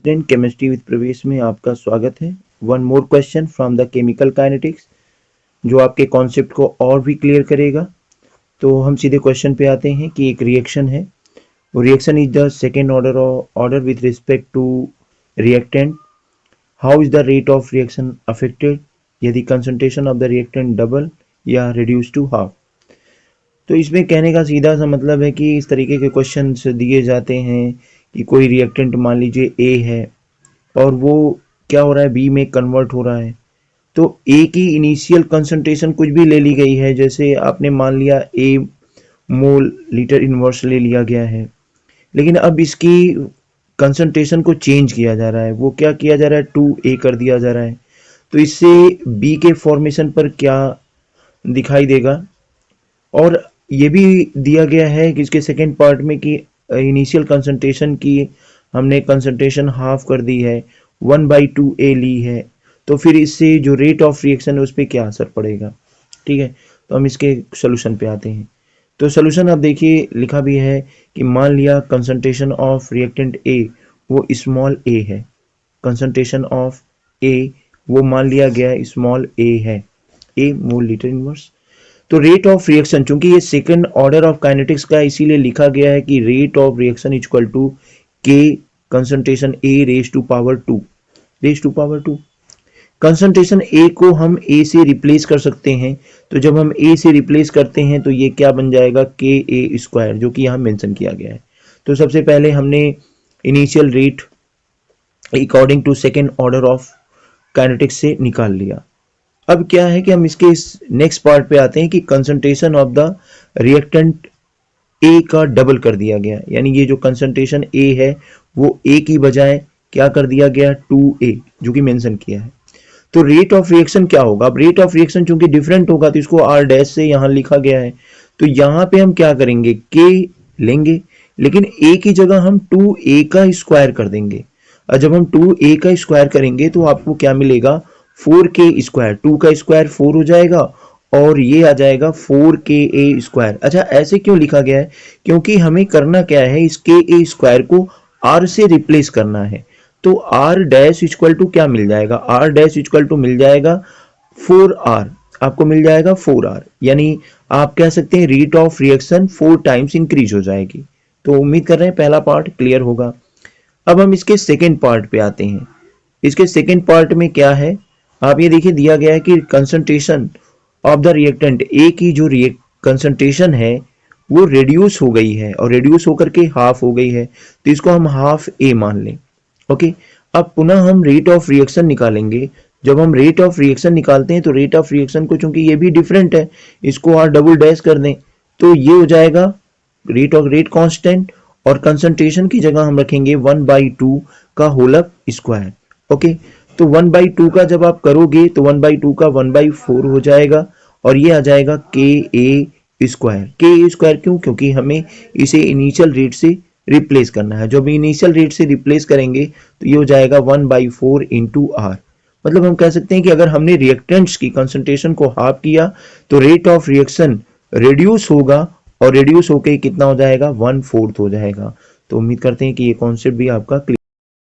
Student, chemistry with प्रवेश में आपका स्वागत है। One more question from the chemical kinetics जो आपके कॉन्सेप्ट को और भी क्लियर करेगा। तो हम सीधे क्वेश्चन पे आते हैं कि एक रिएक्शन है, वो reaction is the second order with respect to reactant. How is the rate of reaction affected यदि concentration of the reactant double या रिड्यूस टू हाफ। तो इसमें कहने का सीधा सा मतलब है कि इस तरीके के क्वेश्चन दिए जाते हैं कि कोई रिएक्टेंट मान लीजिए ए है और वो क्या हो रहा है, बी में कन्वर्ट हो रहा है। तो ए की इनिशियल कंसंट्रेशन कुछ भी ले ली गई है, जैसे आपने मान लिया ए मोल लीटर इनवर्स ले लिया गया है, लेकिन अब इसकी कंसंट्रेशन को चेंज किया जा रहा है। वो क्या किया जा रहा है, 2A कर दिया जा रहा है। तो इससे बी के फॉर्मेशन पर क्या दिखाई देगा। और ये भी दिया गया है कि इसके सेकेंड पार्ट में कि इनिशियल कंसंट्रेशन की हमने कंसंट्रेशन हाफ कर दी है, 1/2A ली है, तो फिर इससे जो रेट ऑफ रिएक्शन है उस पर क्या असर पड़ेगा। ठीक है, तो हम इसके सोल्यूशन पे आते हैं। तो सोल्यूशन आप देखिए लिखा भी है कि मान लिया कंसंट्रेशन ऑफ रिएक्टेंट ए वो स्मॉल ए है, कंसंट्रेशन ऑफ ए वो मान लिया गया स्मॉल ए है, ए मोल लीटर इनवर्स। तो रेट ऑफ रिएक्शन, चूंकि ये सेकंड ऑर्डर ऑफ काइनेटिक्स का इसीलिए लिखा गया है कि rate of reaction equal to K concentration A raise to power 2 concentration A को हम ए से रिप्लेस कर सकते हैं। तो जब हम ए से रिप्लेस करते हैं तो ये क्या बन जाएगा, के ए स्क्वायर, जो कि यहाँ मेंशन किया गया है। तो सबसे पहले हमने initial rate according to second order of kinetics से निकाल लिया। अब क्या है कि हम इसके नेक्स्ट पार्ट पे आते हैं कि concentration of the reactant A का डबल कर दिया गया, यानी ये जो कंसंट्रेशन ए है वो ए की बजाय क्या कर दिया गया, 2A, जो कि मेंशन किया है। तो रेट ऑफ रिएक्शन क्या होगा। अब रेट ऑफ रिएक्शन चूंकि डिफरेंट होगा तो इसको R डैश से यहां लिखा गया है। तो यहां पे हम क्या करेंगे, K लेंगे, लेकिन A की जगह हम 2A का स्क्वायर कर देंगे। और जब हम 2A का स्क्वायर करेंगे तो आपको क्या मिलेगा, 4K स्क्वायर, 2 का स्क्वायर 4 हो जाएगा और ये आ जाएगा 4KA स्क्वायर। अच्छा, ऐसे क्यों लिखा गया है, क्योंकि हमें करना क्या है, इस KA स्क्वायर को R से रिप्लेस करना है। तो R डैश इक्वल टू क्या मिल जाएगा, R डैश इक्वल टू मिल जाएगा 4R, आपको मिल जाएगा 4R, यानी आप कह सकते हैं rate of reaction 4 times increase हो जाएगी। तो उम्मीद कर रहे हैं पहला पार्ट क्लियर होगा। अब हम इसके सेकेंड पार्ट पे आते हैं। इसके सेकेंड पार्ट में क्या है, आप ये देखिए दिया गया है कि concentration of the reactant A की जो कंसंट्रेशन है वो रिड्यूस हो गई है और रिड्यूस होकर के हाफ हो गई है, तो इसको हम हाफ ए मान लें। ओके, अब पुनः हम रेट ऑफ रिएक्शन निकालेंगे। जब हम रेट ऑफ रिएक्शन निकालते हैं तो रेट ऑफ रिएक्शन को चूंकि ये भी डिफरेंट है, इसको R डबल डैश कर दें तो ये हो जाएगा रेट कांस्टेंट, और कंसंट्रेशन की जगह हम रखेंगे 1/2 का होल स्क्वायर। ओके, तो 1/2 का जब आप करोगे तो 1/2 का 1/4 हो जाएगा और ये आ जाएगा KA स्क्वायर। क्यों, क्योंकि हमें इसे इनिशियल रेट से रिप्लेस करना है। जब इनिशियल रेट से रिप्लेस करेंगे तो ये हो जाएगा 1/4 इंटू R। मतलब हम कह सकते हैं कि अगर हमने रिएक्टेंट्स की कंसंट्रेशन को हाफ किया तो रेट ऑफ रिएक्शन रिड्यूस होगा और रिड्यूस होके कितना हो जाएगा, 1/4 हो जाएगा। तो उम्मीद करते हैं कि ये कॉन्सेप्ट भी आपका